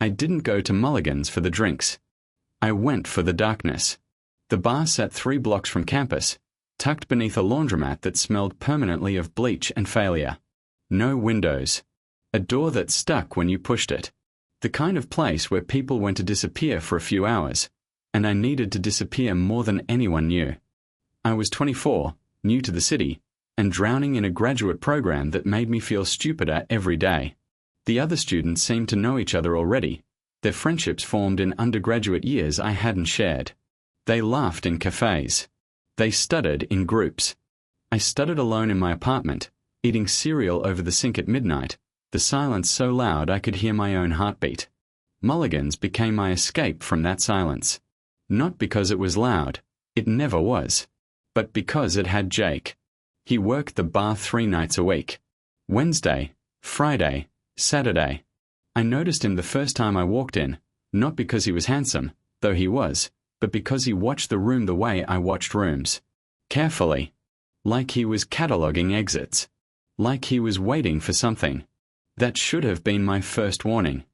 I didn't go to Mulligan's for the drinks. I went for the darkness. The bar sat 3 blocks from campus, tucked beneath a laundromat that smelled permanently of bleach and failure. No windows. A door that stuck when you pushed it. The kind of place where people went to disappear for a few hours, and I needed to disappear more than anyone knew. I was 24, new to the city, and drowning in a graduate program that made me feel stupider every day. The other students seemed to know each other already. Their friendships formed in undergraduate years I hadn't shared. They laughed in cafes. They stuttered in groups. I stuttered alone in my apartment, eating cereal over the sink at midnight, the silence so loud I could hear my own heartbeat. Mulligan's became my escape from that silence. Not because it was loud, it never was, but because it had Jake. He worked the bar 3 nights a week. Wednesday, Friday, Saturday. I noticed him the first time I walked in, not because he was handsome, though he was, but because he watched the room the way I watched rooms. Carefully. Like he was cataloguing exits. Like he was waiting for something. That should have been my first warning.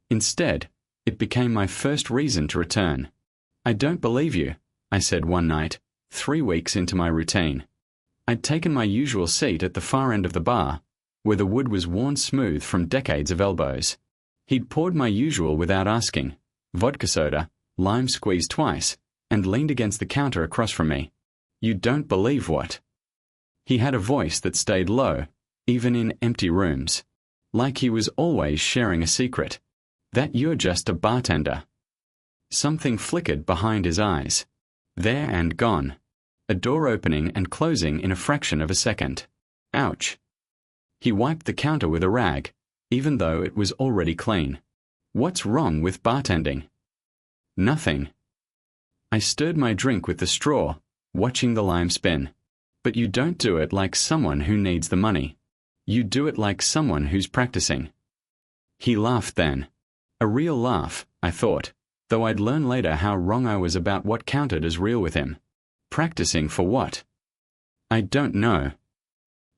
Instead, it became my first reason to return. "I don't believe you," I said one night, 3 weeks into my routine. I'd taken my usual seat at the far end of the bar, where the wood was worn smooth from decades of elbows. He'd poured my usual without asking, vodka soda, lime squeezed twice, and leaned against the counter across from me. "You don't believe what?" He had a voice that stayed low, even in empty rooms. Like he was always sharing a secret. "That you're just a bartender." Something flickered behind his eyes. There and gone. A door opening and closing in a fraction of a second. Ouch. He wiped the counter with a rag, even though it was already clean. "What's wrong with bartending?" "Nothing." I stirred my drink with the straw, watching the lime spin. "But you don't do it like someone who needs the money. You do it like someone who's practicing." He laughed then. A real laugh, I thought, though I'd learn later how wrong I was about what counted as real with him. Practicing for what? I don't know.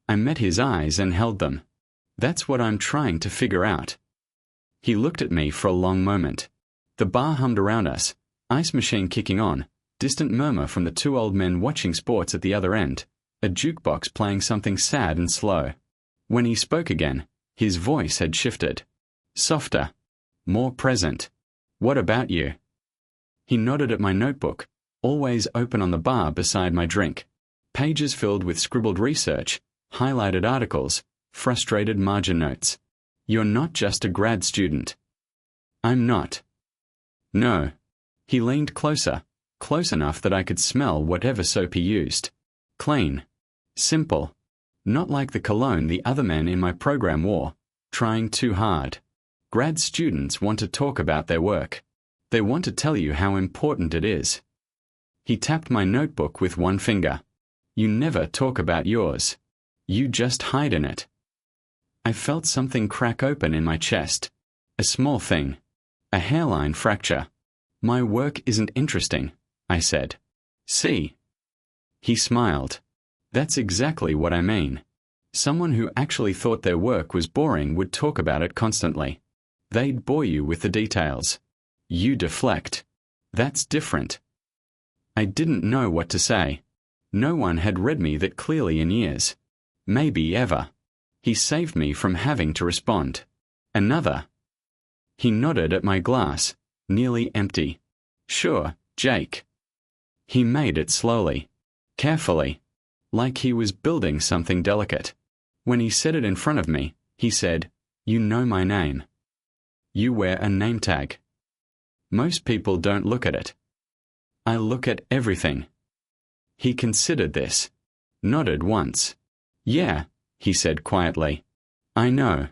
I met his eyes and held them. "That's what I'm trying to figure out." He looked at me for a long moment. The bar hummed around us, ice machine kicking on, distant murmur from the 2 old men watching sports at the other end, a jukebox playing something sad and slow. When he spoke again, his voice had shifted. Softer. More present. "What about you?" He nodded at my notebook, always open on the bar beside my drink. Pages filled with scribbled research, highlighted articles, frustrated margin notes. "You're not just a grad student." "I'm not." "No." He leaned closer, close enough that I could smell whatever soap he used. Clean. Simple. Not like the cologne the other men in my program wore, trying too hard. Grad students want to talk about their work. They want to tell you how important it is. He tapped my notebook with one finger. "You never talk about yours. You just hide in it." I felt something crack open in my chest. A small thing. A hairline fracture. "My work isn't interesting," I said. "See?" He smiled. "That's exactly what I mean. Someone who actually thought their work was boring would talk about it constantly. They'd bore you with the details. You deflect. That's different." I didn't know what to say. No one had read me that clearly in years. Maybe ever. He saved me from having to respond. "Another." He nodded at my glass, nearly empty. "Sure, Jake." He made it slowly. Carefully. Like he was building something delicate. When he said it in front of me, he said, "You know my name. You wear a name tag." Most people don't look at it. I look at everything. He considered this. Nodded once. "Yeah," he said quietly. "I know."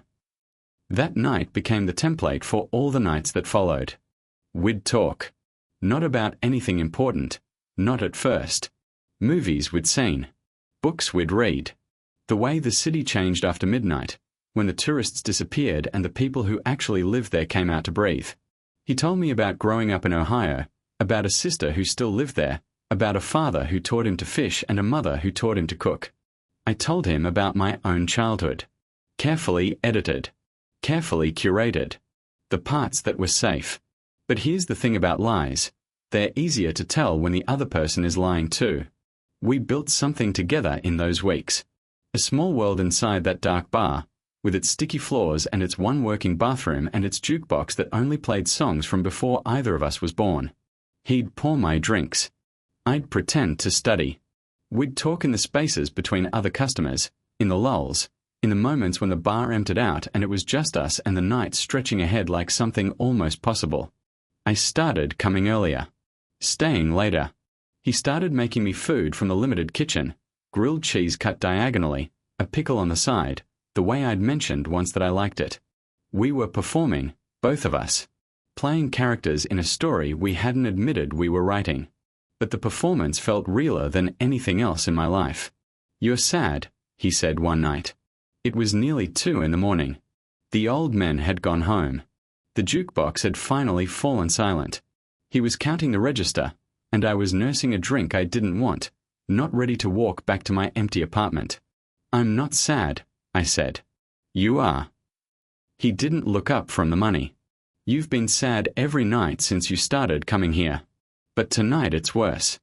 That night became the template for all the nights that followed. We'd talk. Not about anything important. Not at first. Movies we'd seen. Books we'd read. The way the city changed after midnight, when the tourists disappeared and the people who actually lived there came out to breathe. He told me about growing up in Ohio, about a sister who still lived there, about a father who taught him to fish and a mother who taught him to cook. I told him about my own childhood. Carefully edited. Carefully curated. the parts that were safe. But here's the thing about lies. They're easier to tell when the other person is lying too. We built something together in those weeks. A small world inside that dark bar, with its sticky floors and its one working bathroom and its jukebox that only played songs from before either of us was born. He'd pour my drinks. I'd pretend to study. We'd talk in the spaces between other customers, in the lulls, in the moments when the bar emptied out and it was just us and the night stretching ahead like something almost possible. I started coming earlier, staying later. He started making me food from the limited kitchen, grilled cheese cut diagonally, a pickle on the side, the way I'd mentioned once that I liked it. We were performing, both of us, playing characters in a story we hadn't admitted we were writing. But the performance felt realer than anything else in my life. "You're sad," he said one night. It was nearly 2 a.m. The old men had gone home. The jukebox had finally fallen silent. He was counting the register, and I was nursing a drink I didn't want, not ready to walk back to my empty apartment. "I'm not sad," I said. "You are." He didn't look up from the money. "You've been sad every night since you started coming here. But tonight it's worse."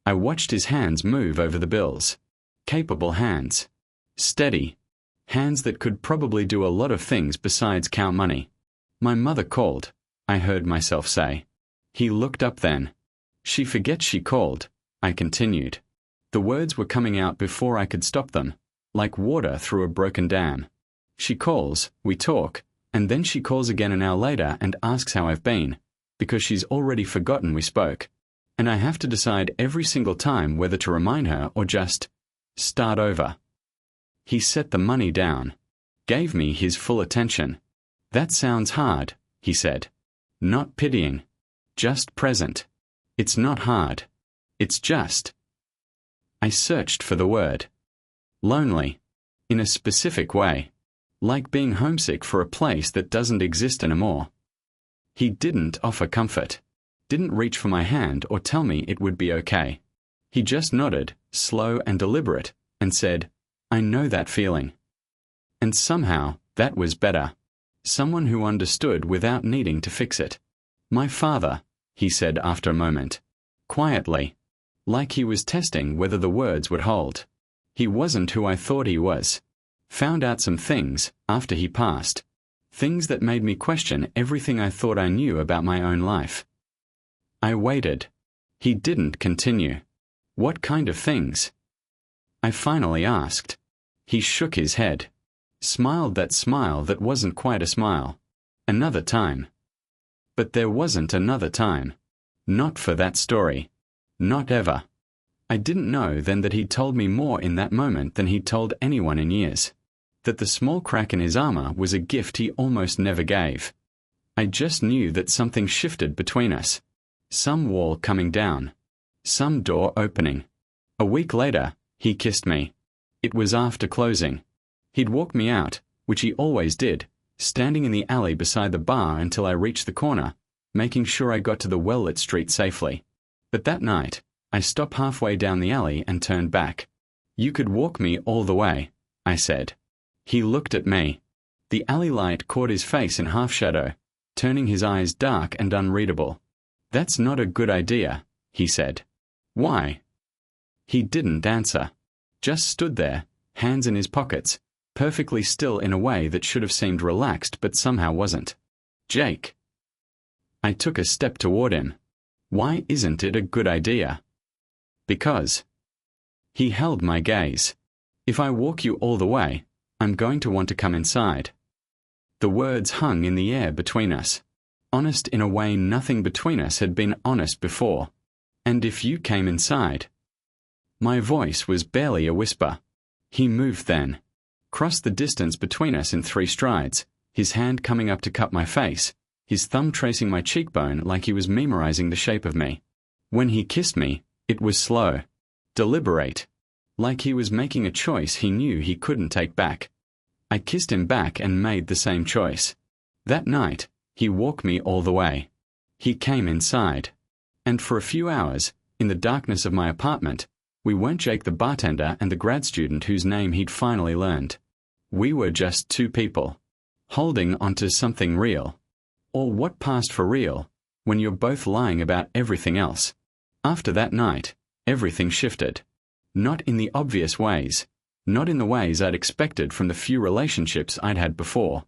I watched his hands move over the bills. Capable hands. Steady. Hands that could probably do a lot of things besides count money. "My mother called," I heard myself say. He looked up then. "She forgets she called," I continued. The words were coming out before I could stop them, like water through a broken dam. "She calls, we talk, and then she calls again an hour later and asks how I've been, because she's already forgotten we spoke. And I have to decide every single time whether to remind her or just start over." He set the money down, gave me his full attention. "That sounds hard," he said. "Not pitying. Just present. It's not hard. It's just." I searched for the word. Lonely. In a specific way. Like being homesick for a place that doesn't exist anymore. He didn't offer comfort. Didn't reach for my hand or tell me it would be okay. He just nodded, slow and deliberate, and said, "I know that feeling." And somehow, that was better. Someone who understood without needing to fix it. "My father," he said after a moment. Quietly. Like he was testing whether the words would hold. He wasn't who I thought he was. Found out some things, after he passed. Things that made me question everything I thought I knew about my own life. I waited. He didn't continue. "What kind of things?" I finally asked. He shook his head. Smiled that smile that wasn't quite a smile. "Another time." But there wasn't another time. Not for that story. Not ever. I didn't know then that he'd told me more in that moment than he'd told anyone in years. That the small crack in his armor was a gift he almost never gave. I just knew that something shifted between us. Some wall coming down. Some door opening. A week later, he kissed me. It was after closing. He'd walk me out, which he always did, standing in the alley beside the bar until I reached the corner, making sure I got to the well-lit street safely. But that night, I stopped halfway down the alley and turned back. "You could walk me all the way," I said. He looked at me. The alley light caught his face in half-shadow, turning his eyes dark and unreadable. "That's not a good idea," he said. "Why?" He didn't answer. Just stood there, hands in his pockets, perfectly still in a way that should have seemed relaxed but somehow wasn't. "Jake." I took a step toward him. "Why isn't it a good idea?" "Because." He held my gaze. "If I walk you all the way, I'm going to want to come inside." The words hung in the air between us. Honest in a way nothing between us had been honest before. "And if you came inside?" My voice was barely a whisper. He moved then. Crossed the distance between us in 3 strides, his hand coming up to cup my face, his thumb tracing my cheekbone like he was memorizing the shape of me. When he kissed me, it was slow. Deliberate. Like he was making a choice he knew he couldn't take back. I kissed him back and made the same choice. That night, he walked me all the way. He came inside. And for a few hours, in the darkness of my apartment, we weren't Jake the bartender and the grad student whose name he'd finally learned. We were just 2 people. Holding onto something real. Or what passed for real, when you're both lying about everything else? After that night, everything shifted. Not in the obvious ways. Not in the ways I'd expected from the few relationships I'd had before.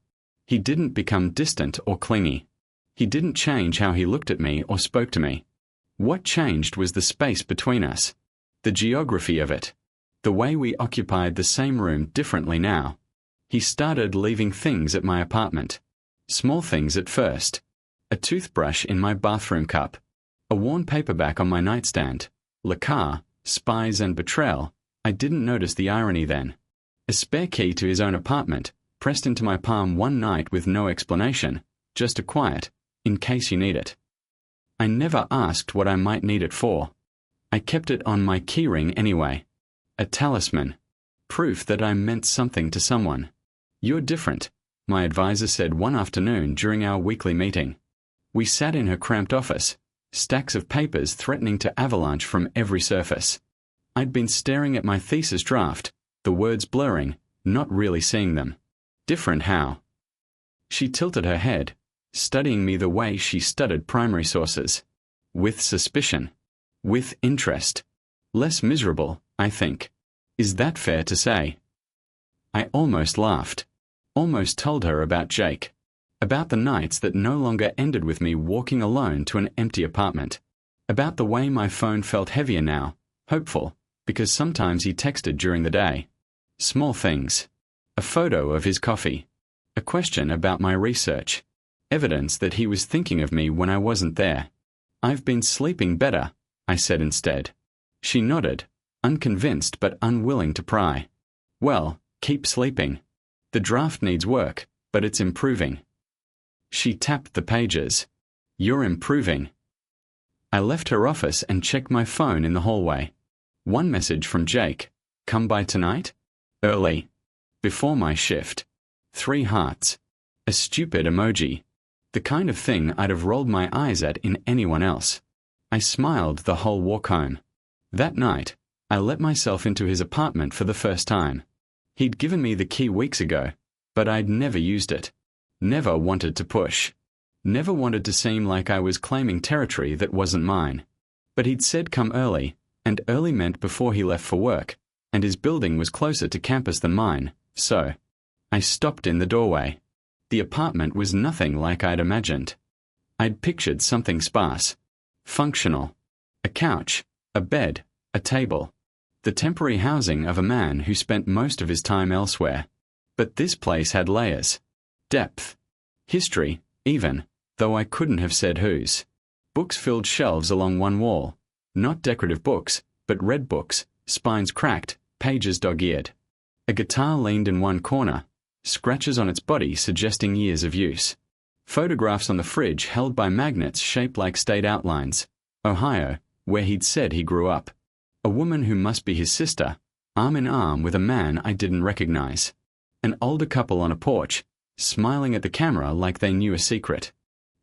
He didn't become distant or clingy. He didn't change how he looked at me or spoke to me. What changed was the space between us. The geography of it. The way we occupied the same room differently now. He started leaving things at my apartment. Small things at first. A toothbrush in my bathroom cup. A worn paperback on my nightstand. Le Car, Spies and Betrayal. I didn't notice the irony then. A spare key to his own apartment, pressed into my palm one night with no explanation, just a quiet, in case you need it. I never asked what I might need it for. I kept it on my keyring anyway. A talisman. Proof that I meant something to someone. You're different, my advisor said one afternoon during our weekly meeting. We sat in her cramped office, stacks of papers threatening to avalanche from every surface. I'd been staring at my thesis draft, the words blurring, not really seeing them. Different how? She tilted her head, studying me the way she studied primary sources. With suspicion. With interest. Less miserable, I think. Is that fair to say? I almost laughed. Almost told her about Jake. About the nights that no longer ended with me walking alone to an empty apartment. About the way my phone felt heavier now, hopeful, because sometimes he texted during the day. Small things. A photo of his coffee. A question about my research. Evidence that he was thinking of me when I wasn't there. I've been sleeping better, I said instead. She nodded, unconvinced but unwilling to pry. Well, keep sleeping. The draft needs work, but it's improving. She tapped the pages. You're improving. I left her office and checked my phone in the hallway. One message from Jake. Come by tonight? Early. Before my shift. 3 hearts. A stupid emoji. The kind of thing I'd have rolled my eyes at in anyone else. I smiled the whole walk home. That night, I let myself into his apartment for the first time. He'd given me the key weeks ago, but I'd never used it. Never wanted to push. Never wanted to seem like I was claiming territory that wasn't mine. But he'd said come early, and early meant before he left for work, and his building was closer to campus than mine, so I stopped in the doorway. The apartment was nothing like I'd imagined. I'd pictured something sparse. Functional. A couch, a bed, a table. The temporary housing of a man who spent most of his time elsewhere. But this place had layers. Depth. History, even, though I couldn't have said whose. Books filled shelves along one wall. Not decorative books, but read books, spines cracked, pages dog-eared. A guitar leaned in one corner, scratches on its body suggesting years of use. Photographs on the fridge held by magnets shaped like state outlines. Ohio, where he'd said he grew up. A woman who must be his sister, arm in arm with a man I didn't recognize. An older couple on a porch, smiling at the camera like they knew a secret.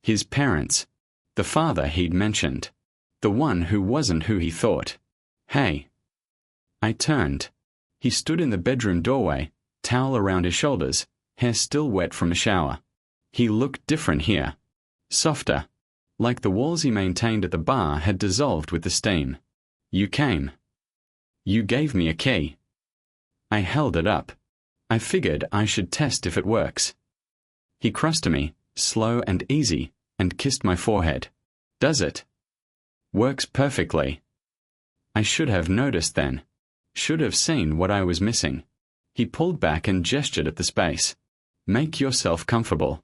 His parents. The father he'd mentioned. The one who wasn't who he thought. Hey. I turned. He stood in the bedroom doorway, towel around his shoulders, hair still wet from a shower. He looked different here. Softer. Like the walls he maintained at the bar had dissolved with the steam. You came. You gave me a key. I held it up. I figured I should test if it works. He crossed to me, slow and easy, and kissed my forehead. Does it? Works perfectly. I should have noticed then. Should have seen what I was missing. He pulled back and gestured at the space. Make yourself comfortable.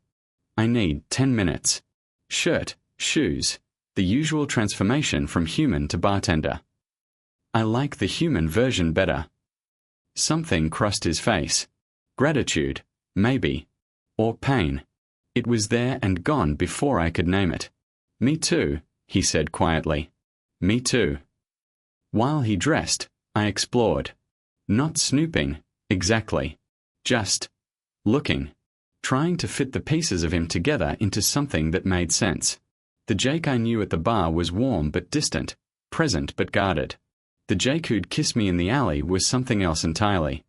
I need 10 minutes. Shirt, shoes, the usual transformation from human to bartender. I like the human version better. Something crossed his face. Gratitude, maybe. Or pain. It was there and gone before I could name it. Me too, he said quietly. Me too. While he dressed, I explored. Not snooping, exactly. Just looking. Trying to fit the pieces of him together into something that made sense. The Jake I knew at the bar was warm but distant, present but guarded. The Jake who'd kissed me in the alley was something else entirely.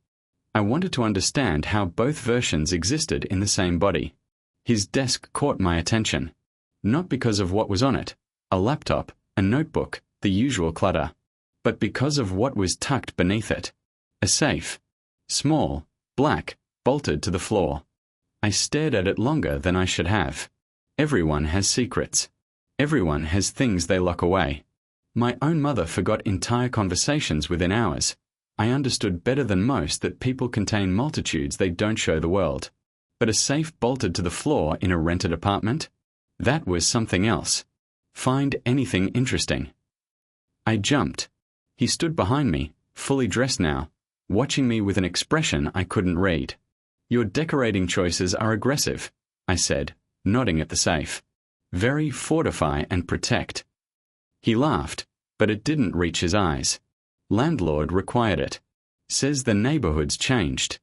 I wanted to understand how both versions existed in the same body. His desk caught my attention. Not because of what was on it, a laptop, a notebook, the usual clutter, but because of what was tucked beneath it. A safe. Small, black, bolted to the floor. I stared at it longer than I should have. Everyone has secrets. Everyone has things they lock away. My own mother forgot entire conversations within hours. I understood better than most that people contain multitudes they don't show the world. But a safe bolted to the floor in a rented apartment? That was something else. Find anything interesting. I jumped. He stood behind me, fully dressed now, watching me with an expression I couldn't read. Your decorating choices are aggressive, I said, nodding at the safe. Very fortify and protect. He laughed, but it didn't reach his eyes. Landlord required it. Says the neighborhood's changed.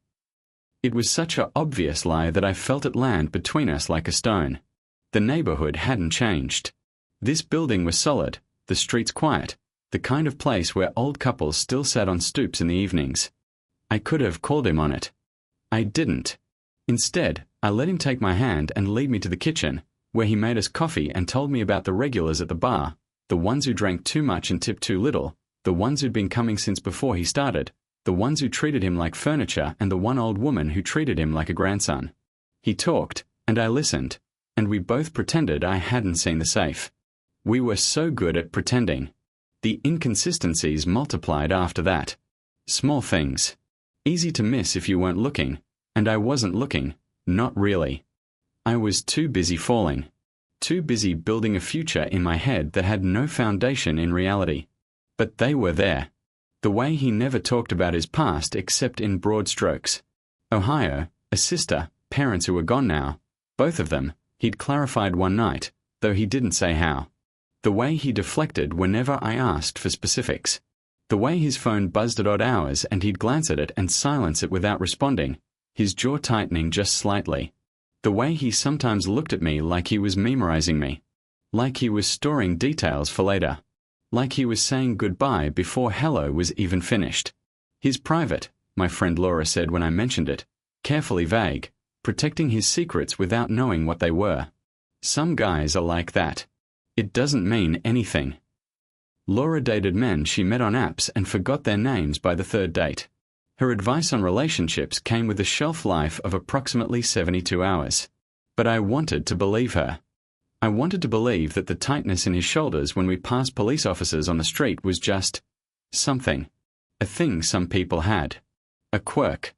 It was such an obvious lie that I felt it land between us like a stone. The neighborhood hadn't changed. This building was solid, the streets quiet, the kind of place where old couples still sat on stoops in the evenings. I could have called him on it. I didn't. Instead, I let him take my hand and lead me to the kitchen, where he made us coffee and told me about the regulars at the bar, the ones who drank too much and tipped too little, the ones who'd been coming since before he started, the ones who treated him like furniture, and the one old woman who treated him like a grandson. He talked, and I listened, and we both pretended I hadn't seen the safe. We were so good at pretending. The inconsistencies multiplied after that. Small things. Easy to miss if you weren't looking, and I wasn't looking, not really. I was too busy falling. Too busy building a future in my head that had no foundation in reality. But they were there. The way he never talked about his past except in broad strokes. Ohio, a sister, parents who were gone now, both of them, he'd clarified one night, though he didn't say how. The way he deflected whenever I asked for specifics. The way his phone buzzed at odd hours and he'd glance at it and silence it without responding, his jaw tightening just slightly. The way he sometimes looked at me like he was memorizing me. Like he was storing details for later. Like he was saying goodbye before hello was even finished. He's private, my friend Laura said when I mentioned it, carefully vague, protecting his secrets without knowing what they were. Some guys are like that. It doesn't mean anything. Laura dated men she met on apps and forgot their names by the third date. Her advice on relationships came with a shelf life of approximately 72 hours. But I wanted to believe her. I wanted to believe that the tightness in his shoulders when we passed police officers on the street was just something. A thing some people had. A quirk.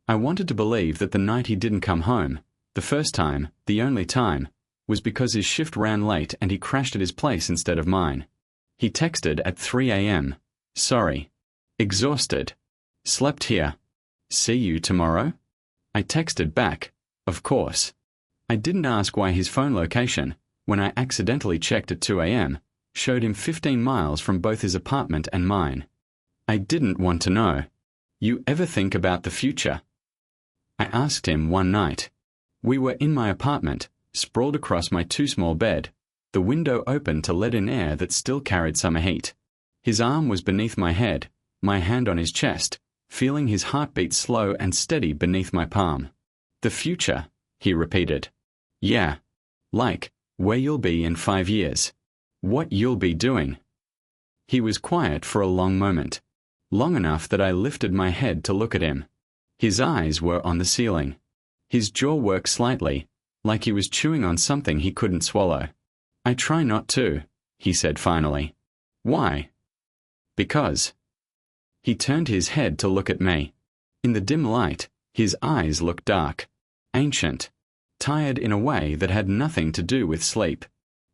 I wanted to believe that the night he didn't come home, the first time, the only time, was because his shift ran late and he crashed at his place instead of mine. He texted at 3 a.m. Sorry. Exhausted. Slept here. See you tomorrow? I texted back, of course. I didn't ask why his phone location, when I accidentally checked at 2 a.m., showed him 15 miles from both his apartment and mine. I didn't want to know. You ever think about the future? I asked him one night. We were in my apartment, sprawled across my too small bed, the window open to let in air that still carried summer heat. His arm was beneath my head, my hand on his chest, feeling his heartbeat slow and steady beneath my palm. The future, he repeated. Yeah. Like, where you'll be in 5 years. What you'll be doing. He was quiet for a long moment. Long enough that I lifted my head to look at him. His eyes were on the ceiling. His jaw worked slightly, like he was chewing on something he couldn't swallow. I try not to, he said finally. Why? Because. He turned his head to look at me. In the dim light, his eyes looked dark, ancient, tired in a way that had nothing to do with sleep.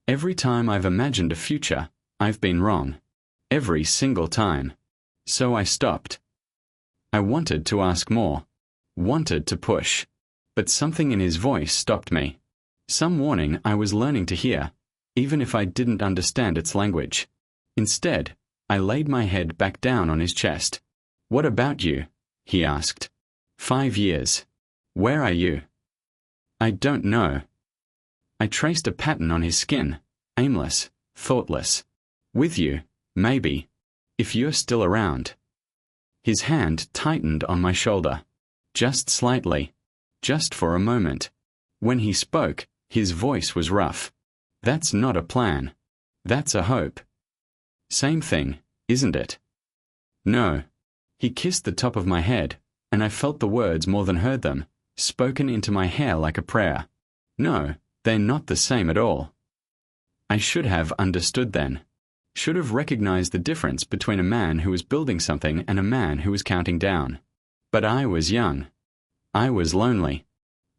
Every time I've imagined a future, I've been wrong. Every single time. So I stopped. I wanted to ask more. Wanted to push. But something in his voice stopped me. Some warning I was learning to hear, even if I didn't understand its language. Instead, I laid my head back down on his chest. What about you? He asked. 5 years. Where are you? I don't know. I traced a pattern on his skin, aimless, thoughtless. With you, maybe. If you're still around. His hand tightened on my shoulder. Just slightly. Just for a moment. When he spoke, his voice was rough. That's not a plan. That's a hope. Same thing, isn't it? No. He kissed the top of my head, and I felt the words more than heard them, spoken into my hair like a prayer. No, they're not the same at all. I should have understood then. Should have recognized the difference between a man who was building something and a man who was counting down. But I was young. I was lonely.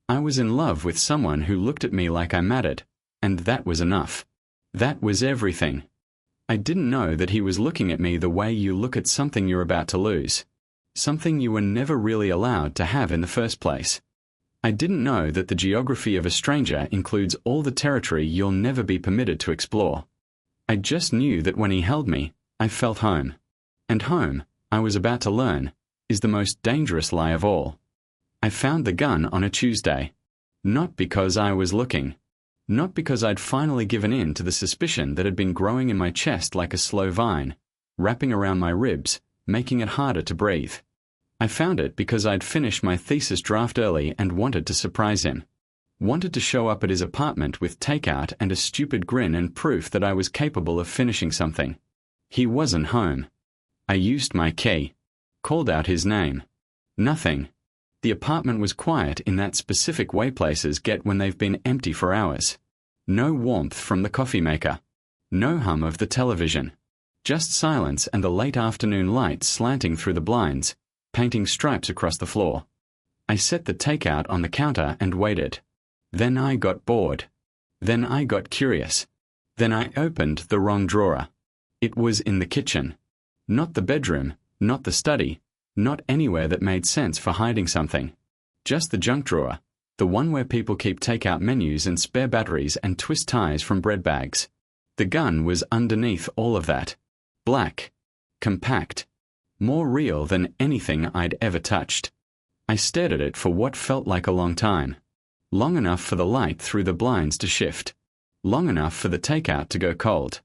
I was in love with someone who looked at me like I mattered, and that was enough. That was everything. I didn't know that he was looking at me the way you look at something you're about to lose, something you were never really allowed to have in the first place. I didn't know that the geography of a stranger includes all the territory you'll never be permitted to explore. I just knew that when he held me, I felt home. And home, I was about to learn, is the most dangerous lie of all. I found the gun on a Tuesday. Not because I was looking. Not because I'd finally given in to the suspicion that had been growing in my chest like a slow vine, wrapping around my ribs, making it harder to breathe. I found it because I'd finished my thesis draft early and wanted to surprise him. Wanted to show up at his apartment with takeout and a stupid grin and proof that I was capable of finishing something. He wasn't home. I used my key. Called out his name. Nothing. The apartment was quiet in that specific way places get when they've been empty for hours. No warmth from the coffee maker. No hum of the television. Just silence and the late afternoon light slanting through the blinds, painting stripes across the floor. I set the takeout on the counter and waited. Then I got bored. Then I got curious. Then I opened the wrong drawer. It was in the kitchen. Not the bedroom, not the study, not anywhere that made sense for hiding something. Just the junk drawer, the one where people keep takeout menus and spare batteries and twist ties from bread bags. The gun was underneath all of that. Black. Compact. More real than anything I'd ever touched. I stared at it for what felt like a long time. Long enough for the light through the blinds to shift. Long enough for the takeout to go cold.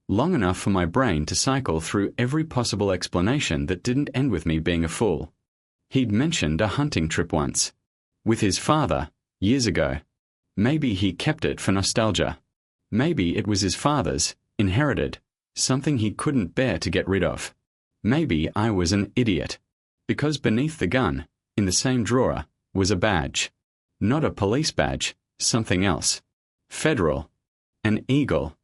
Long enough for my brain to cycle through every possible explanation that didn't end with me being a fool. He'd mentioned a hunting trip once. With his father, years ago. Maybe he kept it for nostalgia. Maybe it was his father's, inherited, something he couldn't bear to get rid of. Maybe I was an idiot. Because beneath the gun, in the same drawer, was a badge. Not a police badge, something else. Federal. An eagle.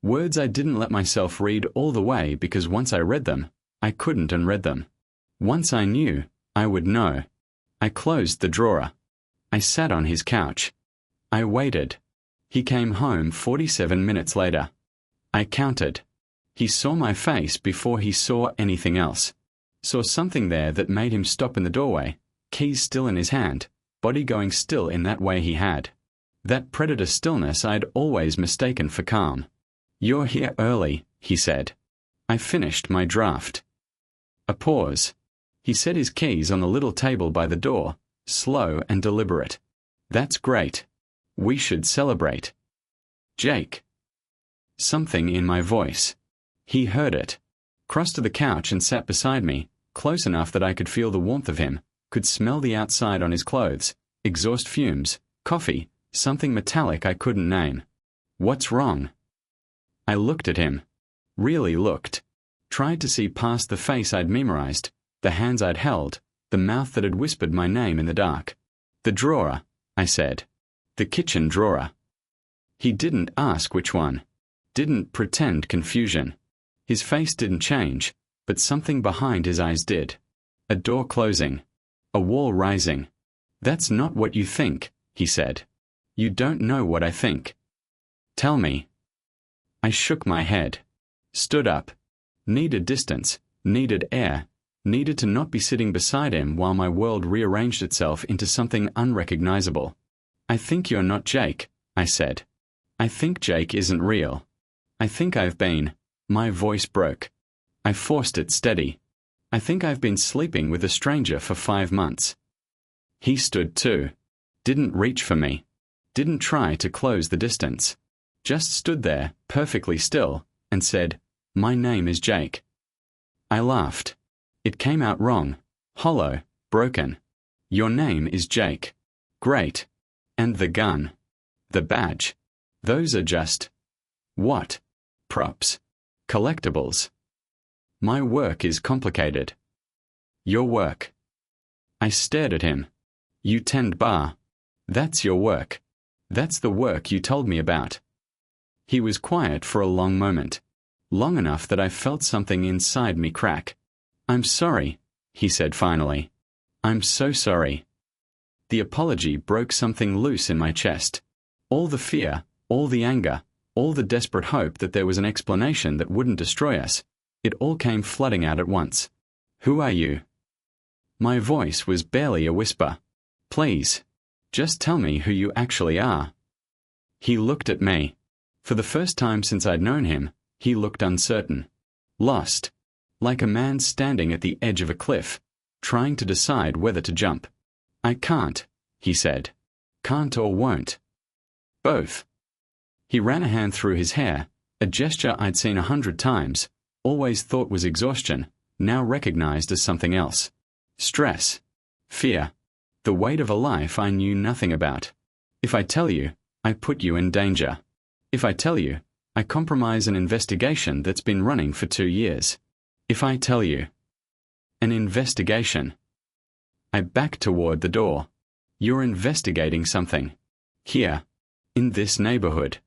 Words I didn't let myself read all the way because once I read them, I couldn't unread them. Once I knew, I would know. I closed the drawer. I sat on his couch. I waited. He came home 47 minutes later. I counted. He saw my face before he saw anything else. Saw something there that made him stop in the doorway, keys still in his hand, body going still in that way he had. That predator stillness I'd always mistaken for calm. "You're here early," he said. I finished my draft. A pause. He set his keys on the little table by the door, slow and deliberate. "That's great. We should celebrate." "Jake." Something in my voice. He heard it. Crossed to the couch and sat beside me, close enough that I could feel the warmth of him, could smell the outside on his clothes, exhaust fumes, coffee, something metallic I couldn't name. "What's wrong?" I looked at him. Really looked. Tried to see past the face I'd memorized, the hands I'd held, the mouth that had whispered my name in the dark. "The drawer," I said. "The kitchen drawer." He didn't ask which one. Didn't pretend confusion. His face didn't change, but something behind his eyes did. A door closing. A wall rising. "That's not what you think," he said. "You don't know what I think." "Tell me." I shook my head. Stood up. Needed distance, needed air, needed to not be sitting beside him while my world rearranged itself into something unrecognizable. "I think you're not Jake," I said. "I think Jake isn't real. I think I've been..." My voice broke. I forced it steady. "I think I've been sleeping with a stranger for 5 months." He stood too. Didn't reach for me. Didn't try to close the distance. Just stood there, perfectly still, and said, "My name is Jake." I laughed. It came out wrong. Hollow. Broken. "Your name is Jake." "Great." And the gun. The badge. Those are just... what? Props. Collectibles. My work is complicated. Your work. I stared at him. You tend bar. That's your work. That's the work you told me about. He was quiet for a long moment. Long enough that I felt something inside me crack. I'm sorry, he said finally. I'm so sorry. The apology broke something loose in my chest. All the fear, all the anger, all the desperate hope that there was an explanation that wouldn't destroy us, it all came flooding out at once. Who are you? My voice was barely a whisper. Please, just tell me who you actually are. He looked at me. For the first time since I'd known him, he looked uncertain. Lost. Like a man standing at the edge of a cliff, trying to decide whether to jump. I can't, he said. Can't or won't. Both. He ran a hand through his hair, a gesture I'd seen 100 times, always thought was exhaustion, now recognized as something else. Stress. Fear. The weight of a life I knew nothing about. If I tell you, I put you in danger. If I tell you, I compromise an investigation that's been running for 2 years. If I tell you. An investigation. I backed toward the door. You're investigating something. Here. In this neighborhood.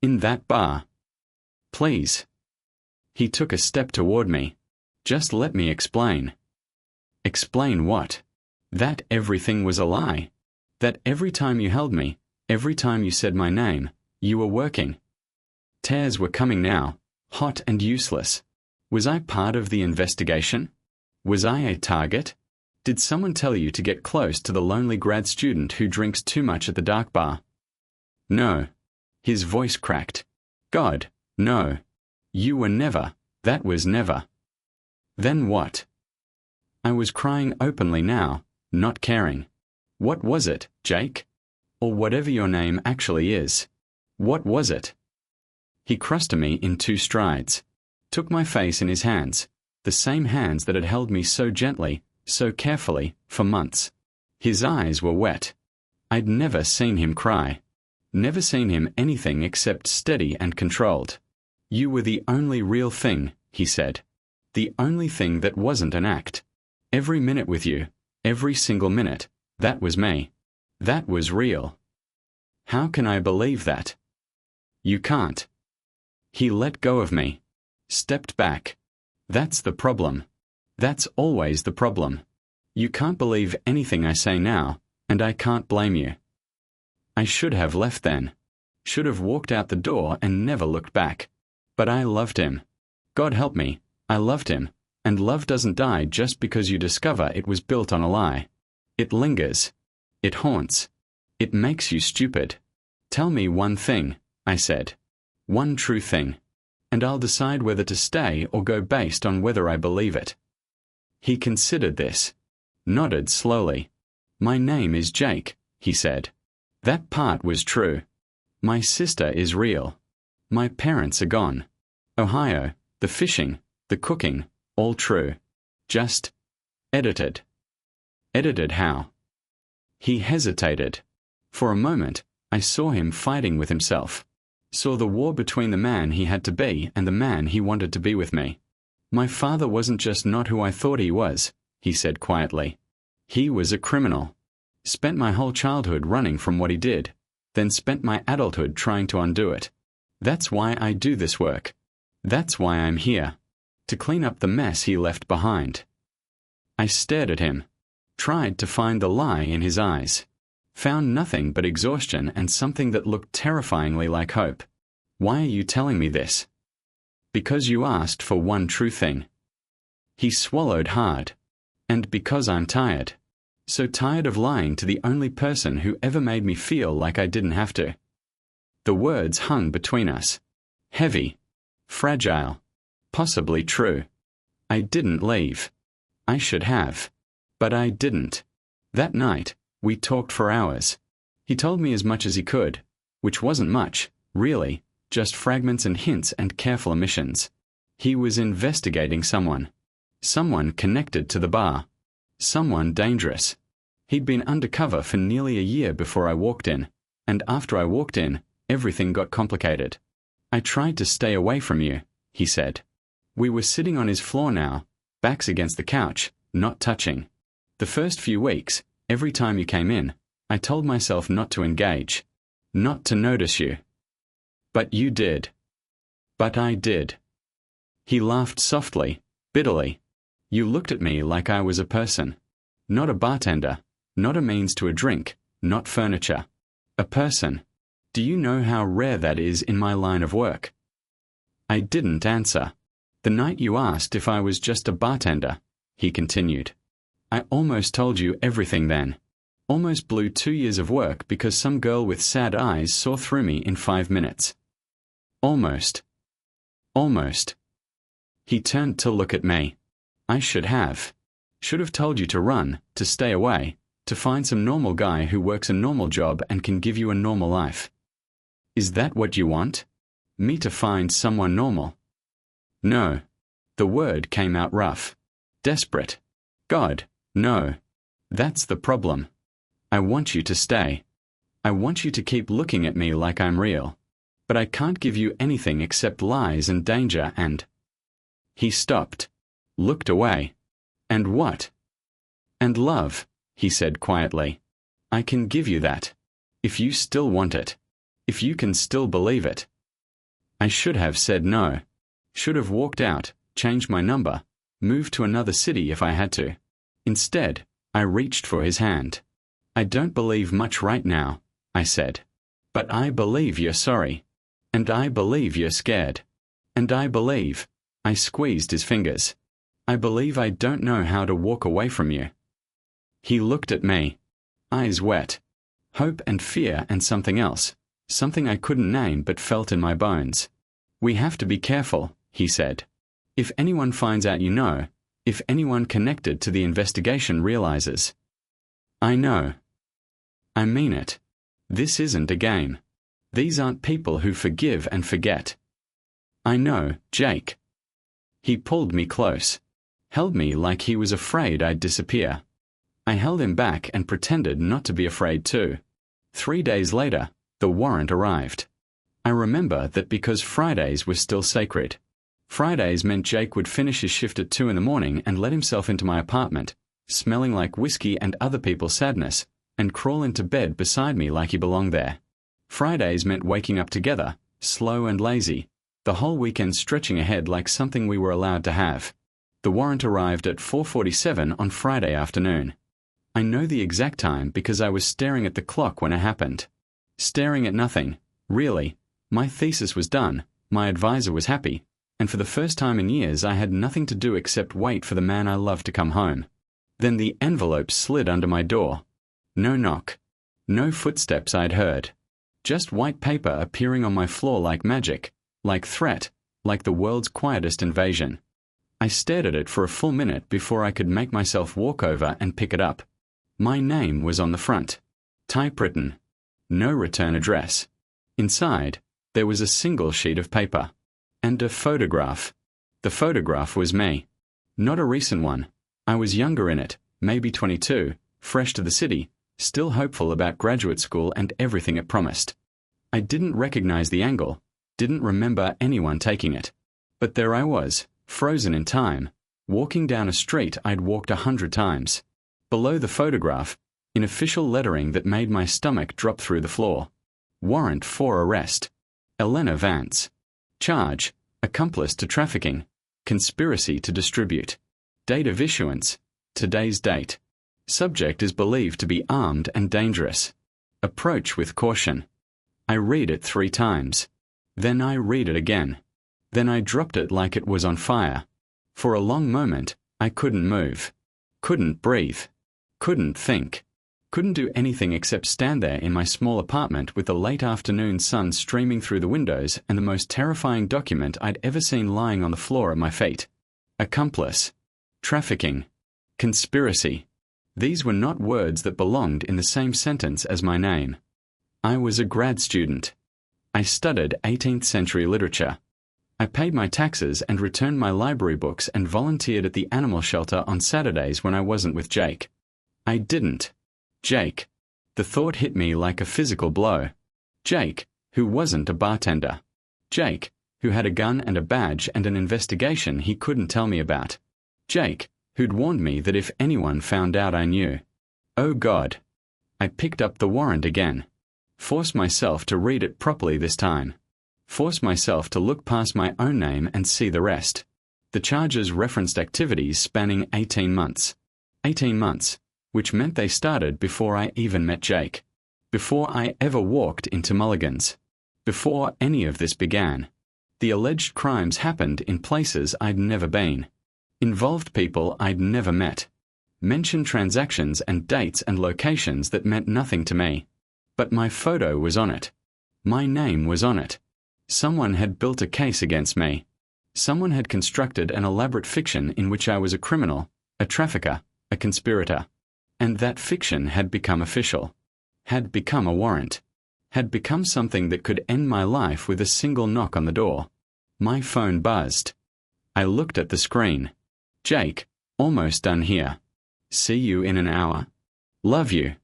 In that bar. Please. He took a step toward me. Just let me explain. Explain what? That everything was a lie. That every time you held me, every time you said my name, you were working. Tears were coming now, hot and useless. Was I part of the investigation? Was I a target? Did someone tell you to get close to the lonely grad student who drinks too much at the dark bar? No. His voice cracked. God, no. You were never. That was never. Then what? I was crying openly now, not caring. What was it, Jake? Or whatever your name actually is. What was it? He crossed to me in 2 strides, took my face in his hands, the same hands that had held me so gently, so carefully, for months. His eyes were wet. I'd never seen him cry. Never seen him anything except steady and controlled. You were the only real thing, he said. The only thing that wasn't an act. Every minute with you, every single minute, that was me. That was real. How can I believe that? You can't. He let go of me. Stepped back. That's the problem. That's always the problem. You can't believe anything I say now, and I can't blame you. I should have left then. Should have walked out the door and never looked back. But I loved him. God help me, I loved him, and love doesn't die just because you discover it was built on a lie. It lingers. It haunts. It makes you stupid. Tell me one thing, I said. One true thing. And I'll decide whether to stay or go based on whether I believe it. He considered this. Nodded slowly. My name is Jake, he said. That part was true. My sister is real. My parents are gone. Ohio, the fishing, the cooking, all true. Just edited. Edited how? He hesitated. For a moment, I saw him fighting with himself. Saw the war between the man he had to be and the man he wanted to be with me. My father wasn't just not who I thought he was, he said quietly. He was a criminal. Spent my whole childhood running from what he did, then spent my adulthood trying to undo it. That's why I do this work. That's why I'm here. To clean up the mess he left behind. I stared at him. Tried to find the lie in his eyes. Found nothing but exhaustion and something that looked terrifyingly like hope. Why are you telling me this? Because you asked for one true thing. He swallowed hard. And because I'm tired. So tired of lying to the only person who ever made me feel like I didn't have to. The words hung between us. Heavy. Fragile. Possibly true. I didn't leave. I should have. But I didn't. That night, we talked for hours. He told me as much as he could, which wasn't much, really, just fragments and hints and careful omissions. He was investigating someone. Someone connected to the bar. Someone dangerous. He'd been undercover for nearly a year before I walked in, And after I walked in, everything got complicated. I tried to stay away from you, he said. We were sitting on his floor now, backs against the couch, not touching. The first few weeks, every time you came in, I told myself not to engage, not to notice you. But you did. But I did. He laughed softly, bitterly. You looked at me like I was a person. Not a bartender, not a means to a drink, not furniture. A person. Do you know how rare that is in my line of work? I didn't answer. The night you asked if I was just a bartender, he continued. I almost told you everything then. Almost blew 2 years of work because some girl with sad eyes saw through me in 5 minutes. Almost. Almost. He turned to look at me. I should have. Should have told you to run, to stay away, to find some normal guy who works a normal job and can give you a normal life. Is that what you want? Me to find someone normal? No. The word came out rough. Desperate. God, no. That's the problem. I want you to stay. I want you to keep looking at me like I'm real. But I can't give you anything except lies and danger and... He stopped. Looked away. And what? And love, he said quietly. I can give you that. If you still want it. If you can still believe it. I should have said no. Should have walked out, changed my number, moved to another city if I had to. Instead, I reached for his hand. I don't believe much right now, I said. But I believe you're sorry. And I believe you're scared. And I believe... I squeezed his fingers. I believe I don't know how to walk away from you. He looked at me. Eyes wet. Hope and fear and something else. Something I couldn't name but felt in my bones. We have to be careful, he said. If anyone finds out you know, if anyone connected to the investigation realizes. I know. I mean it. This isn't a game. These aren't people who forgive and forget. I know, Jake. He pulled me close. Held me like he was afraid I'd disappear. I held him back and pretended not to be afraid too. 3 days later, the warrant arrived. I remember that because Fridays were still sacred. Fridays meant Jake would finish his shift at 2 in the morning and let himself into my apartment, smelling like whiskey and other people's sadness, and crawl into bed beside me like he belonged there. Fridays meant waking up together, slow and lazy, the whole weekend stretching ahead like something we were allowed to have. The warrant arrived at 4:47 on Friday afternoon. I know the exact time because I was staring at the clock when it happened. Staring at nothing, really. My thesis was done, my advisor was happy, and for the first time in years I had nothing to do except wait for the man I loved to come home. Then the envelope slid under my door. No knock. No footsteps I'd heard. Just white paper appearing on my floor like magic, like threat, like the world's quietest invasion. I stared at it for a full minute before I could make myself walk over and pick it up. My name was on the front. Typewritten. No return address. Inside, there was a single sheet of paper. And a photograph. The photograph was me. Not a recent one. I was younger in it, maybe 22, fresh to the city, still hopeful about graduate school and everything it promised. I didn't recognize the angle, didn't remember anyone taking it. But there I was, frozen in time, walking down a street I'd walked 100 times. Below the photograph, in official lettering that made my stomach drop through the floor. Warrant for arrest. Elena Vance. Charge, accomplice to trafficking. Conspiracy to distribute. Date of issuance, today's date. Subject is believed to be armed and dangerous. Approach with caution. I read it 3 times. Then I read it again. Then I dropped it like it was on fire. For a long moment, I couldn't move. Couldn't breathe. Couldn't think. Couldn't do anything except stand there in my small apartment with the late afternoon sun streaming through the windows and the most terrifying document I'd ever seen lying on the floor at my feet. Accomplice. Trafficking. Conspiracy. These were not words that belonged in the same sentence as my name. I was a grad student. I studied 18th century literature. I paid my taxes and returned my library books and volunteered at the animal shelter on Saturdays when I wasn't with Jake. I didn't. Jake. The thought hit me like a physical blow. Jake, who wasn't a bartender. Jake, who had a gun and a badge and an investigation he couldn't tell me about. Jake, who'd warned me that if anyone found out I knew. Oh God. I picked up the warrant again. Forced myself to read it properly this time. Forced myself to look past my own name and see the rest. The charges referenced activities spanning 18 months. 18 months, which meant they started before I even met Jake. Before I ever walked into Mulligan's. Before any of this began. The alleged crimes happened in places I'd never been. Involved people I'd never met. Mentioned transactions and dates and locations that meant nothing to me. But my photo was on it. My name was on it. Someone had built a case against me. Someone had constructed an elaborate fiction in which I was a criminal, a trafficker, a conspirator. And that fiction had become official. Had become a warrant. Had become something that could end my life with a single knock on the door. My phone buzzed. I looked at the screen. Jake, almost done here. See you in an hour. Love you.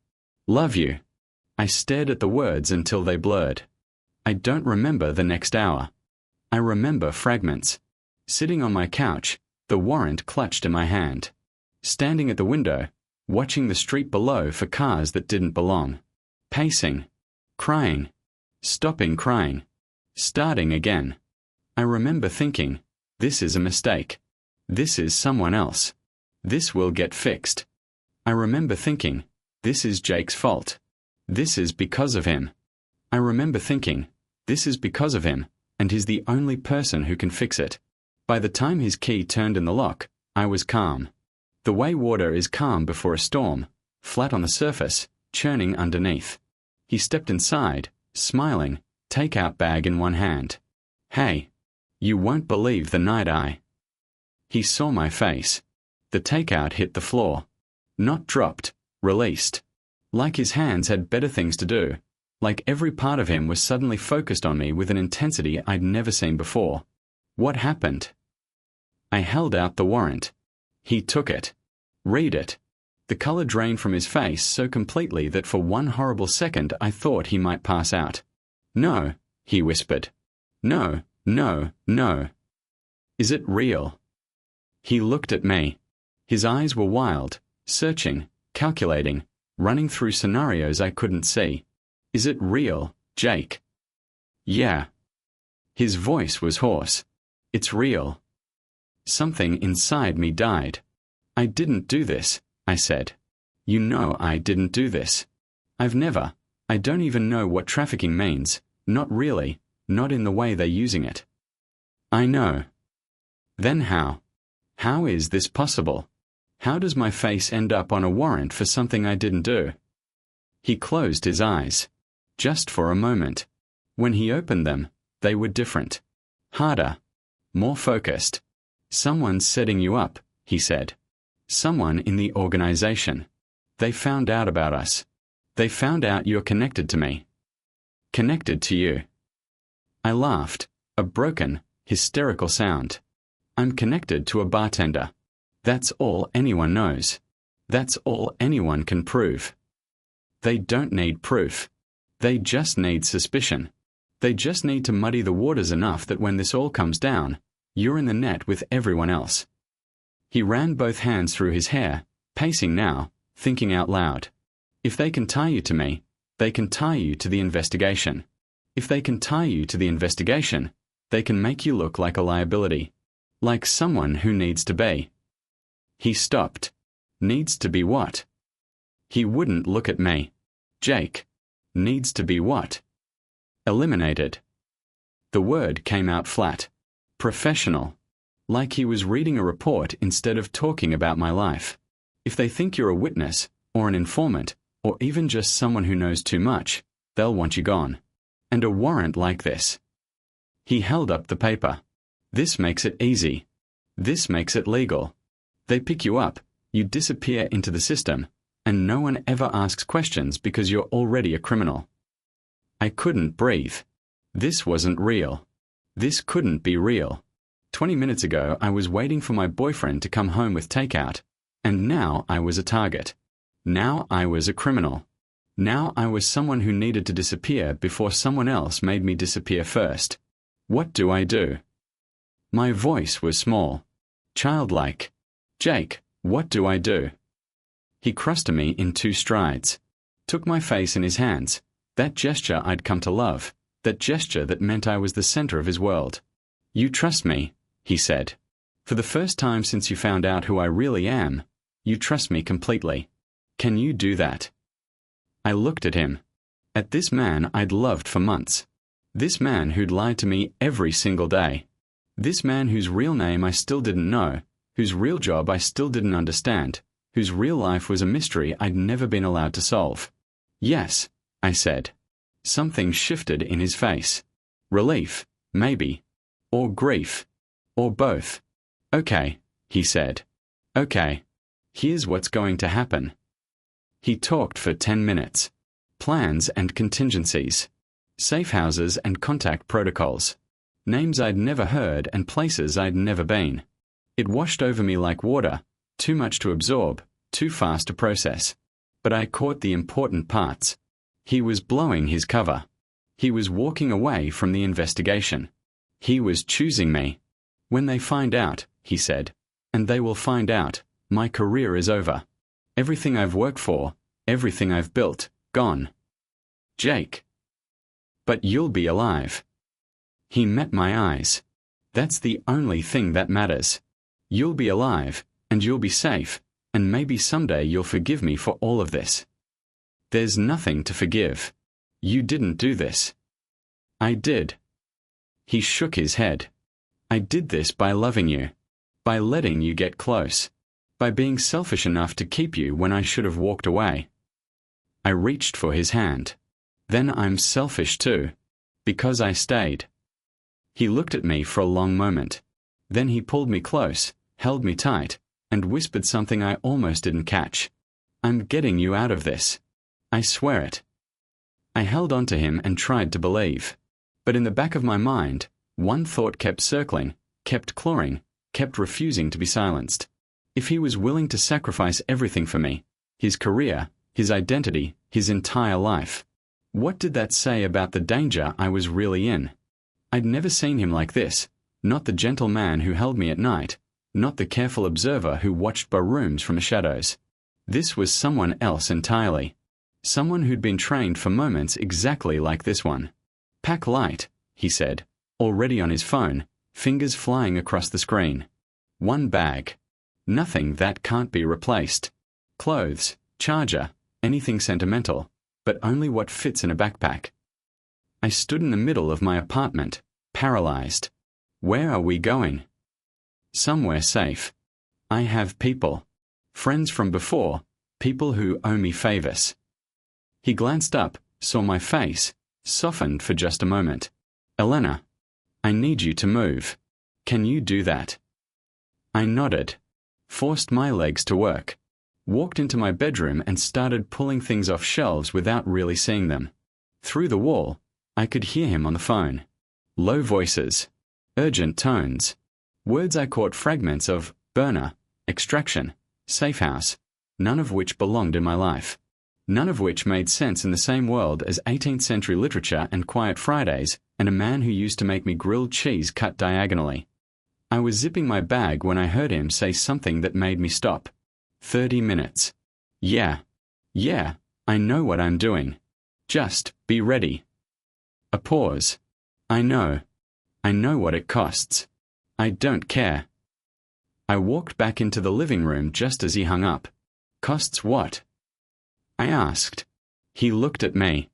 Love you. I stared at the words until they blurred. I don't remember the next hour. I remember fragments. Sitting on my couch, the warrant clutched in my hand. Standing at the window, watching the street below for cars that didn't belong. Pacing. Crying. Stopping crying. Starting again. I remember thinking, this is a mistake. This is someone else. This will get fixed. I remember thinking, this is Jake's fault. This is because of him. I remember thinking, this is because of him, and he's the only person who can fix it. By the time his key turned in the lock, I was calm. The way water is calm before a storm, flat on the surface, churning underneath. He stepped inside, smiling, takeout bag in one hand. Hey, you won't believe the night I. He saw my face. The takeout hit the floor. Not dropped, released. Like his hands had better things to do. Like every part of him was suddenly focused on me with an intensity I'd never seen before. What happened? I held out the warrant. He took it. Read it. The color drained from his face so completely that for one horrible second I thought he might pass out. No, he whispered. No, no, no. Is it real? He looked at me. His eyes were wild, searching, calculating, running through scenarios I couldn't see. Is it real, Jake? Yeah. His voice was hoarse. It's real. Something inside me died. I didn't do this, I said. You know I didn't do this. I don't even know what trafficking means, not really, not in the way they're using it. I know. Then how? How is this possible? How does my face end up on a warrant for something I didn't do? He closed his eyes. Just for a moment. When he opened them, they were different. Harder. More focused. Someone's setting you up, he said. Someone in the organization. They found out about us. They found out you're connected to me. Connected to you. I laughed, a broken, hysterical sound. I'm connected to a bartender. That's all anyone knows. That's all anyone can prove. They don't need proof. They just need suspicion. They just need to muddy the waters enough that when this all comes down, you're in the net with everyone else. He ran both hands through his hair, pacing now, thinking out loud. If they can tie you to me, they can tie you to the investigation. If they can tie you to the investigation, they can make you look like a liability. Like someone who needs to be. He stopped. Needs to be what? He wouldn't look at me. Jake. Needs to be what? Eliminated. The word came out flat. Professional. Like he was reading a report instead of talking about my life. If they think you're a witness, or an informant, or even just someone who knows too much, they'll want you gone. And a warrant like this. He held up the paper. This makes it easy. This makes it legal. They pick you up, you disappear into the system, and no one ever asks questions because you're already a criminal. I couldn't breathe. This wasn't real. This couldn't be real. 20 minutes ago I was waiting for my boyfriend to come home with takeout, and now I was a target. Now I was a criminal. Now I was someone who needed to disappear before someone else made me disappear first. What do I do? My voice was small, childlike. Jake, what do I do? He crossed to me in 2 strides, took my face in his hands, that gesture I'd come to love, that gesture that meant I was the center of his world. You trust me, he said. For the first time since you found out who I really am, you trust me completely. Can you do that? I looked at him. At this man I'd loved for months. This man who'd lied to me every single day. This man whose real name I still didn't know, whose real job I still didn't understand, whose real life was a mystery I'd never been allowed to solve. Yes, I said. Something shifted in his face. Relief, maybe. Or grief. Or both. Okay, he said. Okay. Here's what's going to happen. He talked for 10 minutes. Plans and contingencies. Safe houses and contact protocols. Names I'd never heard and places I'd never been. It washed over me like water, too much to absorb, too fast to process. But I caught the important parts. He was blowing his cover. He was walking away from the investigation. He was choosing me. When they find out, he said, and they will find out, my career is over. Everything I've worked for, everything I've built, gone. Jake. But you'll be alive. He met my eyes. That's the only thing that matters. You'll be alive, and you'll be safe, and maybe someday you'll forgive me for all of this. There's nothing to forgive. You didn't do this. I did. He shook his head. I did this by loving you. By letting you get close. By being selfish enough to keep you when I should have walked away. I reached for his hand. Then I'm selfish too. Because I stayed. He looked at me for a long moment. Then he pulled me close, held me tight, and whispered something I almost didn't catch. I'm getting you out of this. I swear it. I held on to him and tried to believe. But in the back of my mind, one thought kept circling, kept clawing, kept refusing to be silenced. If he was willing to sacrifice everything for me, his career, his identity, his entire life, what did that say about the danger I was really in? I'd never seen him like this, not the gentle man who held me at night, not the careful observer who watched barrooms from the shadows. This was someone else entirely. Someone who'd been trained for moments exactly like this one. Pack light, he said, already on his phone, fingers flying across the screen. 1 bag. Nothing that can't be replaced. Clothes, charger, anything sentimental, but only what fits in a backpack. I stood in the middle of my apartment, paralyzed. Where are we going? Somewhere safe. I have people. Friends from before, people who owe me favors. He glanced up, saw my face, softened for just a moment. Elena, I need you to move. Can you do that? I nodded, forced my legs to work, walked into my bedroom and started pulling things off shelves without really seeing them. Through the wall, I could hear him on the phone. Low voices, urgent tones, words I caught fragments of: burner, extraction, safe house, none of which belonged in my life. None of which made sense in the same world as 18th century literature and Quiet Fridays and a man who used to make me grilled cheese cut diagonally. I was zipping my bag when I heard him say something that made me stop. 30 minutes. Yeah, I know what I'm doing. Just be ready. A pause. I know what it costs. I don't care. I walked back into the living room just as he hung up. Costs what? I asked. He looked at me.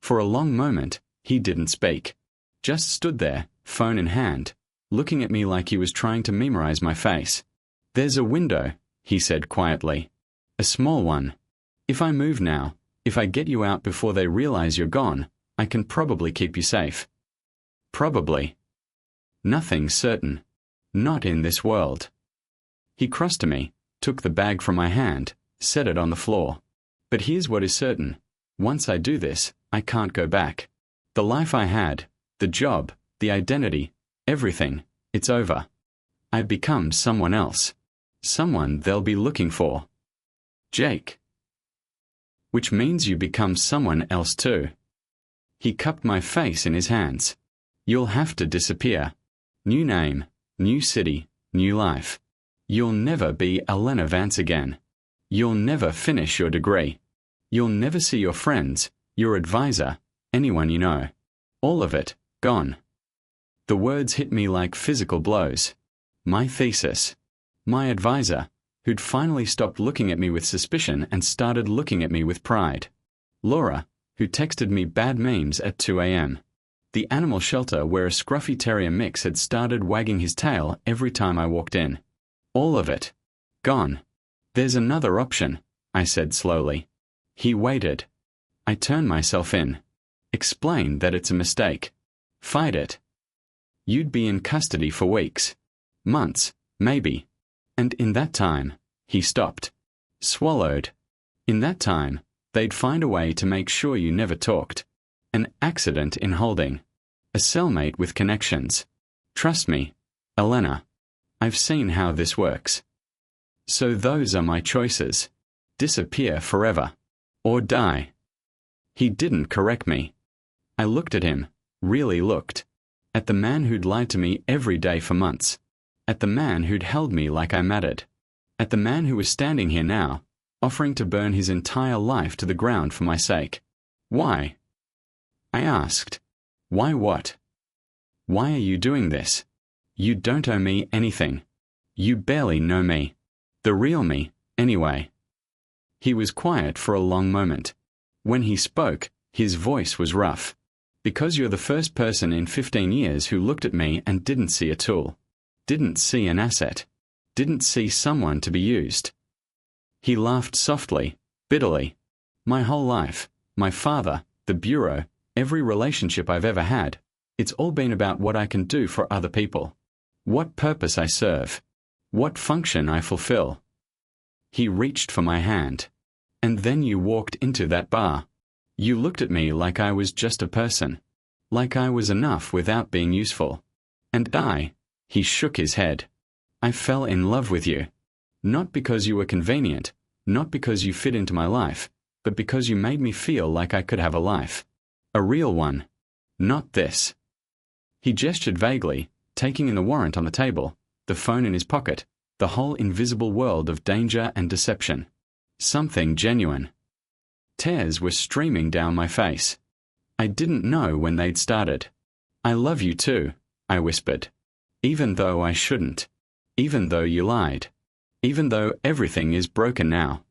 For a long moment, he didn't speak. Just stood there, phone in hand, looking at me like he was trying to memorize my face. There's a window, he said quietly. A small one. If I move now, if I get you out before they realize you're gone, I can probably keep you safe. Probably. Nothing's certain. Not in this world. He crossed to me, took the bag from my hand, set it on the floor. But here's what is certain. Once I do this, I can't go back. The life I had, the job, the identity, everything, it's over. I've become someone else. Someone they'll be looking for. Jake. which means you become someone else too. He cupped my face in his hands. You'll have to disappear. New name, new city, new life. You'll never be Elena Vance again. You'll never finish your degree. You'll never see your friends, your advisor, anyone you know. All of it, gone. The words hit me like physical blows. My thesis. My advisor, who'd finally stopped looking at me with suspicion and started looking at me with pride. Laura, who texted me bad memes at 2 a.m. The animal shelter where a scruffy terrier mix had started wagging his tail every time I walked in. All of it. Gone. There's another option, I said slowly. He waited. I turned myself in. Explain that it's a mistake. Fight it. You'd be in custody for weeks. Months, maybe. And in that time, he stopped. Swallowed. In that time, they'd find a way to make sure you never talked. An accident in holding. A cellmate with connections. Trust me, Elena. I've seen how this works. So those are my choices. Disappear forever. Or die. He didn't correct me. I looked at him, really looked. At the man who'd lied to me every day for months. At the man who'd held me like I mattered. At the man who was standing here now, offering to burn his entire life to the ground for my sake. Why? I asked. Why what? Why are you doing this? You don't owe me anything. You barely know me. The real me, anyway. He was quiet for a long moment. When he spoke, his voice was rough. Because you're the first person in 15 years who looked at me and didn't see a tool. Didn't see an asset. Didn't see someone to be used. He laughed softly, bitterly. My whole life, my father, the bureau, every relationship I've ever had, it's all been about what I can do for other people. What purpose I serve. What function I fulfill. He reached for my hand. And then you walked into that bar. You looked at me like I was just a person. Like I was enough without being useful. And he shook his head. I fell in love with you. Not because you were convenient, not because you fit into my life, but because you made me feel like I could have a life. A real one. Not this. He gestured vaguely, taking in the warrant on the table, the phone in his pocket, the whole invisible world of danger and deception. Something genuine. Tears were streaming down my face. I didn't know when they'd started. I love you too, I whispered. Even though I shouldn't. Even though you lied. Even though everything is broken now.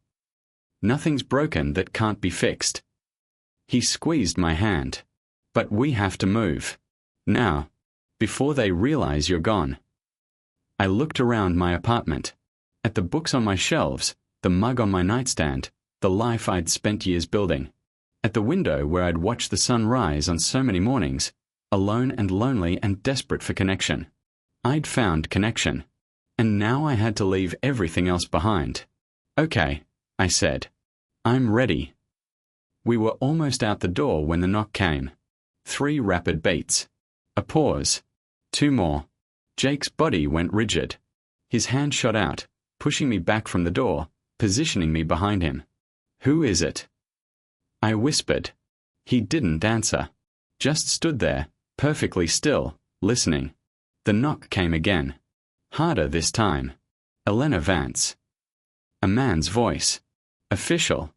Nothing's broken that can't be fixed. He squeezed my hand. But we have to move. Now. Before they realize you're gone. I looked around my apartment. At the books on my shelves, the mug on my nightstand, the life I'd spent years building. At the window where I'd watched the sun rise on so many mornings, alone and lonely and desperate for connection. I'd found connection. And now I had to leave everything else behind. Okay, I said. I'm ready. We were almost out the door when the knock came. 3 rapid beats. A pause. 2 more. Jake's body went rigid. His hand shot out, pushing me back from the door, positioning me behind him. Who is it? I whispered. He didn't answer. Just stood there, perfectly still, listening. The knock came again. Harder this time. Elena Vance. A man's voice. Official.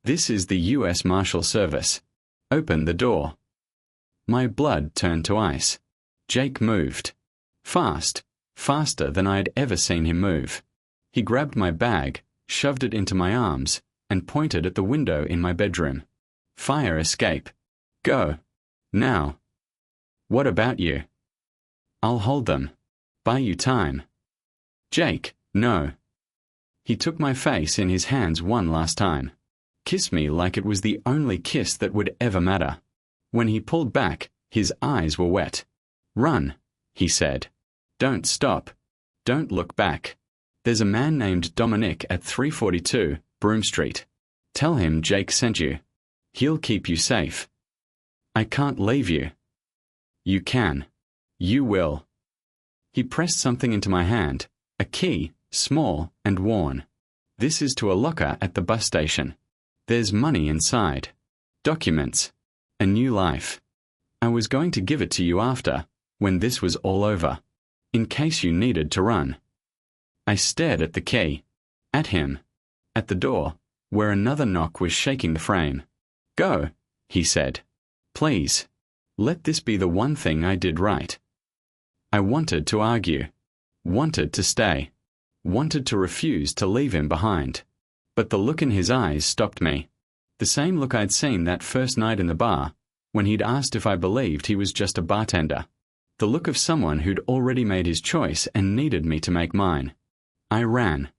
This is the U.S. Marshal Service. Open the door. My blood turned to ice. Jake moved. Fast, faster than I'd ever seen him move. He grabbed my bag, shoved it into my arms, and pointed at the window in my bedroom. Fire escape. Go. Now. What about you? I'll hold them. Buy you time. Jake, no. He took my face in his hands one last time. Kissed me like it was the only kiss that would ever matter. When he pulled back, his eyes were wet. Run, he said. Don't stop. Don't look back. There's a man named Dominic at 342 Broome Street. Tell him Jake sent you. He'll keep you safe. I can't leave you. You can. You will. He pressed something into my hand, a key, small and worn. This is to a locker at the bus station. There's money inside. Documents. A new life. I was going to give it to you after, when this was all over, in case you needed to run. I stared at the key, at him, at the door, where another knock was shaking the frame. Go, he said. Please. Let this be the one thing I did right. I wanted to argue, wanted to stay, wanted to refuse to leave him behind. But the look in his eyes stopped me. The same look I'd seen that first night in the bar, when he'd asked if I believed he was just a bartender. The look of someone who'd already made his choice and needed me to make mine. I ran.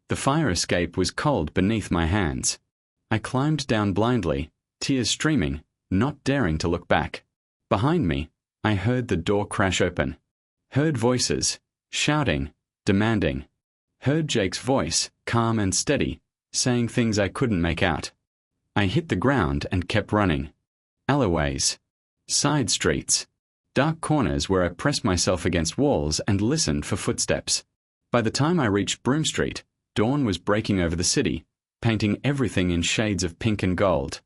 The fire escape was cold beneath my hands. I climbed down blindly, tears streaming, not daring to look back. Behind me, I heard the door crash open. Heard voices, shouting, demanding. Heard Jake's voice, calm and steady, saying things I couldn't make out. I hit the ground and kept running. Alleyways. Side streets. Dark corners where I pressed myself against walls and listened for footsteps. By the time I reached Broome Street, dawn was breaking over the city, painting everything in shades of pink and gold.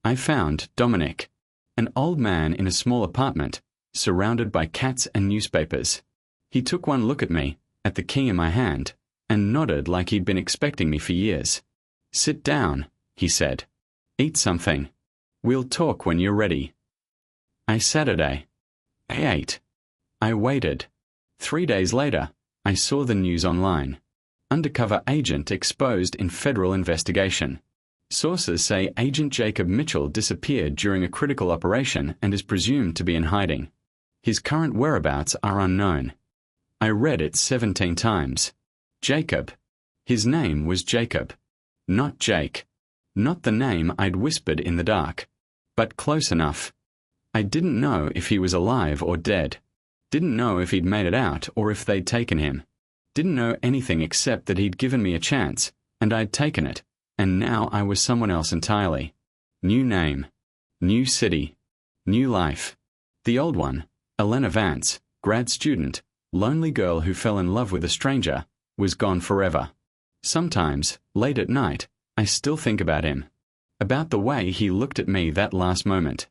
I found Dominic, an old man in a small apartment, surrounded by cats and newspapers. He took one look at me, at the key in my hand, and nodded like he'd been expecting me for years. Sit down, he said. Eat something. We'll talk when you're ready. I Saturday. I ate. I waited. 3 days later, I saw the news online. Undercover agent exposed in federal investigation. Sources say Agent Jacob Mitchell disappeared during a critical operation and is presumed to be in hiding. His current whereabouts are unknown. I read it 17 times. Jacob. His name was Jacob. Not Jake. Not the name I'd whispered in the dark. But close enough. I didn't know if he was alive or dead. Didn't know if he'd made it out or if they'd taken him. Didn't know anything except that he'd given me a chance, and I'd taken it, and now I was someone else entirely. New name. New city. New life. The old one, Elena Vance, grad student, lonely girl who fell in love with a stranger, was gone forever. Sometimes, late at night, I still think about him. About the way he looked at me that last moment.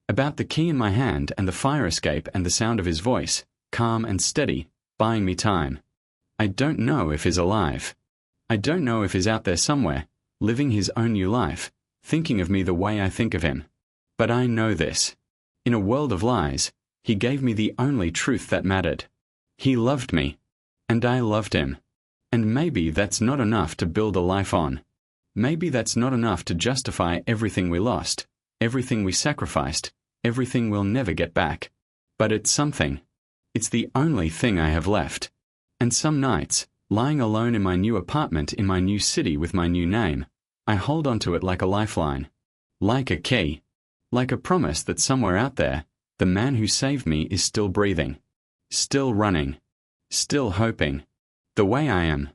About the key in my hand and the fire escape and the sound of his voice, calm and steady, buying me time. I don't know if he's alive. I don't know if he's out there somewhere, living his own new life, thinking of me the way I think of him. But I know this. In a world of lies, he gave me the only truth that mattered. He loved me. And I loved him. And maybe that's not enough to build a life on. Maybe that's not enough to justify everything we lost, everything we sacrificed, everything we'll never get back. But it's something. It's the only thing I have left. And some nights, lying alone in my new apartment in my new city with my new name, I hold onto it like a lifeline. Like a key. Like a promise that somewhere out there, the man who saved me is still breathing. Still running. Still hoping. The way I am.